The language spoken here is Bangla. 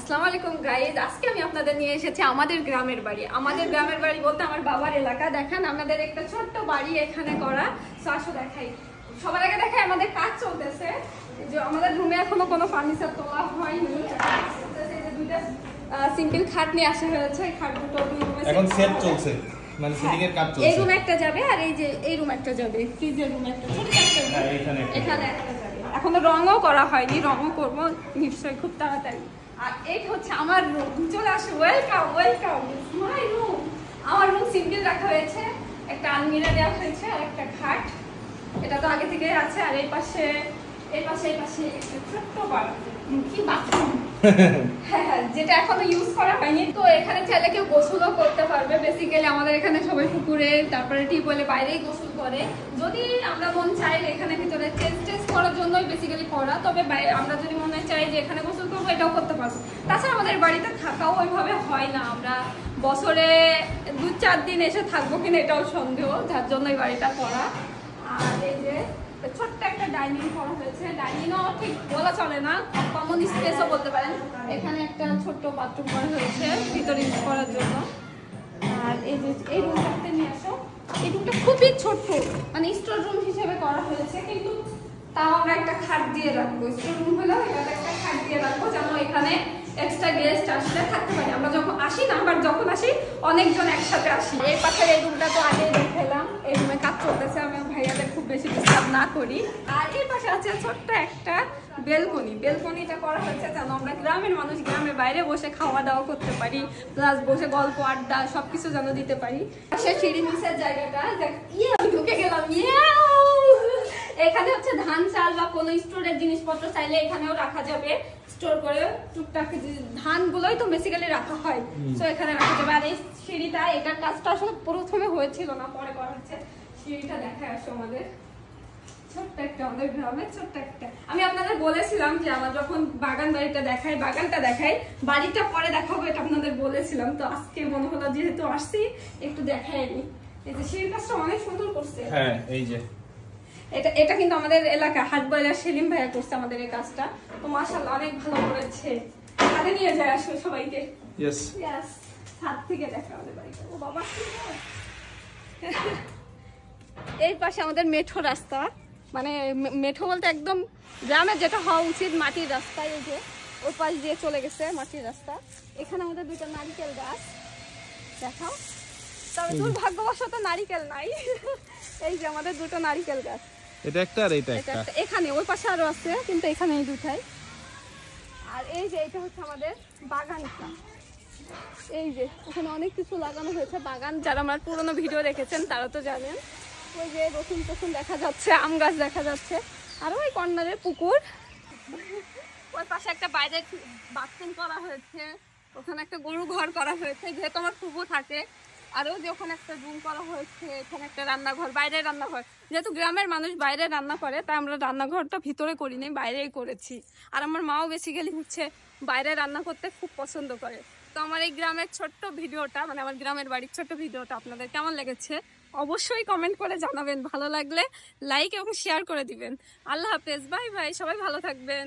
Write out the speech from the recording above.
আসসালামু আলাইকুম গাইজ, আজকে আমি আপনাদের নিয়ে এসেছি আমাদের গ্রামের বাড়ি। আমাদের গ্রামের বাড়ি বলতে আমার বাবার এলাকা। দেখেন আমাদের একটা ছোট্ট বাড়ি এখানে করা। আসো দেখাই, সবার আগে দেখাই আমাদের কাজ চলতেছে। যে আমাদের রুমে এখনো কোনো ফার্নিচার তোলা হয়নি। দুইটা সিম্পল খাট নিয়ে আসা হয়েছে, খাট দুটো এখন সেট চলছে, মানে সিলিং এর কাজ চলছে। এই রুমে একটা যাবে আর এই যে এই রুমে একটা যাবে, ফ্রিজের রুমে একটা ছোট একটা, এখানে একটা যাবে। এখনো রঙও করা হয়নি, রঙও করবো নিশ্চয়ই খুব তাড়াতাড়ি। আর এইটা হচ্ছে আমার রুম, চলে আসো, ওয়েলকাম ওয়েলকাম মাই রুম। আমার রুম সিম্পল রাখা হয়েছে, একটা আলমিরা দেওয়া হয়েছে আর একটা খাট, এটা তো আগে থেকে আছে। আর এই পাশে একটা ছোট্ট কি বাথরুম হ্যাঁ, যেটা এখনো ইউজ করা হয়নি। তো এখানে চাইলে কেউ গোসলও করতে পারবে। বেসিক্যালি আমাদের এখানে সবাই পুকুরে, তারপরে টিউবওয়েলে বাইরেই গোসল করে। যদি আমরা মন চাই এখানে ভিতরে চেঞ্জ করার জন্যই বেসিক্যালি করা, তবে আমরা যদি মনে চাই যে এখানে গোসল করবো, এটাও করতে পারবো। তাছাড়া আমাদের বাড়িতে থাকাও ওইভাবে হয় না, আমরা বছরে 2-4 দিন এসে থাকবো কিনা এটাও সন্দেহ, যার জন্য এই বাড়িটা করা। আর এই যে ছোট্ট একটা ডাইনিং করা হয়েছে, ডাইনিংও ঠিক বলা চলে না, কমন স্পেসও বলতে পারেন। এখানে একটা ছোট্ট বাথরুম করা হয়েছে ভিতরে ইউজ করার জন্য। আর এই যে এই রুমটাতে নিয়ে আসো, এই রুমটা খুবই ছোট্ট, মানে স্টোর রুম হিসেবে করা হয়েছে, কিন্তু তাও আমরা একটা খাট দিয়ে রাখবো। স্টোর রুম হলেও এখানে একটা খাট দিয়ে রাখবো, যেন এখানে এক্সট্রা গেস্ট আসলে থাকতে পারি। আমরা যখন আসি না, আবার যখন আসি অনেকজন একসাথে আসি। এই পাশের এই রুমটা তো আগেই দেখলাম, এই রুমে কাজ চলতেছে, আমি ভাইয়াদের খুব বেশি ডিস্টার্ব না করি। আর এই পাশে আছে ছোট্ট একটা বেলকনিটা করা হয়েছে যেন আমরা গ্রামের মানুষ গ্রামের বাইরে বসে খাওয়া দাওয়া করতে পারি, প্লাস বসে গল্প আড্ডা সবকিছু যেন দিতে পারি। পাশে সিঁড়ি নিচের জায়গাটা আমি ঢুকে গেলাম। এখানে হচ্ছে ধান চাল বা কোনো স্টোরের জিনিসপত্র চাইলে এখানেও রাখা যাবে, স্টোর করে টুকটাক ধানগুলোই তো বেসিক্যালি রাখা হয়, তো এখানে রাখা যাবে। আর এই সিঁড়িটা, এটার কাজটা আসলে প্রথমে হয়েছিল না, পরে করা হচ্ছে। সিঁড়িটা দেখায় আসো আমাদের ছোট্ট একটা, আমাদের গ্রামের ছোট্ট একটা। আমি আপনাদের বলেছিলাম যে আমার যখন বাগানটা দেখাই, বাড়িটা পরে দেখাবো, এটা আপনাদের বলেছিলাম। তো আজকে মনে হলো যেহেতু আসছি একটু দেখাইনি। এই যে সিঁড়ির কাজটা অনেক সুন্দর করছে। হ্যাঁ, এই যে এটা কিন্তু আমাদের এলাকা হাটবাজার সেলিম ভাইয়া করছে আমাদের এই কাজটা। তো মাশাআল্লাহ অনেক ভালো করেছে। হাতে নিয়ে যায় আসো সবাইকে। ইয়েস ইয়েস, ছাদ থেকে দেখা আমাদের বাড়িটা। ও বাবা, এই পাশে আমাদের মেঠো রাস্তা, মানে মেঠো বলতে একদম গ্রামে যেটা হওয়া উচিত, মাটির রাস্তা। এই যে ওই পাশ দিয়ে চলে গেছে মাটির রাস্তা। এখানে আমাদের 2টা নারিকেল গাছ দেখাও, তবে দুর্ভাগ্যবশত নারিকেল নাই। এই যে আমাদের 2টো নারিকেল গাছ, এটা একটা আর এটা একটা। এখানে ওই পাশে আরো আছে, কিন্তু এখানে এই দুটাই। আর এই যে এটা হচ্ছে আমাদের বাগানটা। এই যে ওখানে অনেক কিছু লাগানো হয়েছে, বাগান যারা আমার পুরোনো ভিডিও দেখেছেন তারা তো জানেন। ওই যে রসুন দেখা যাচ্ছে, আম গাছ দেখা যাচ্ছে, আর ওই কর্নারে পুকুর। ওই পাশে একটা বাইরের বাথরুম করা হয়েছে, ওখানে একটা গরু ঘর করা হয়েছে, যেহেতু আমার ফুফু থাকে। আর ওই যে ওখানে একটা রুম করা হয়েছে, এখানে একটা রান্নাঘর, বাইরের রান্নাঘর। যেহেতু গ্রামের মানুষ বাইরে রান্না করে, তাই আমরা রান্নাঘরটা ভিতরে করিনি, বাইরেই করেছি। আর আমার মাও বেসিক্যালি হচ্ছে বাইরে রান্না করতে খুব পছন্দ করে। তো আমার এই গ্রামের ছোট্ট ভিডিওটা, মানে আমার গ্রামের বাড়ির ছোট্ট ভিডিওটা আপনাদের কেমন লেগেছে অবশ্যই কমেন্ট করে জানাবেন। ভালো লাগলে লাইক এবং শেয়ার করে দিবেন। আল্লাহ হাফেজ, বাই বাই, সবাই ভালো থাকবেন।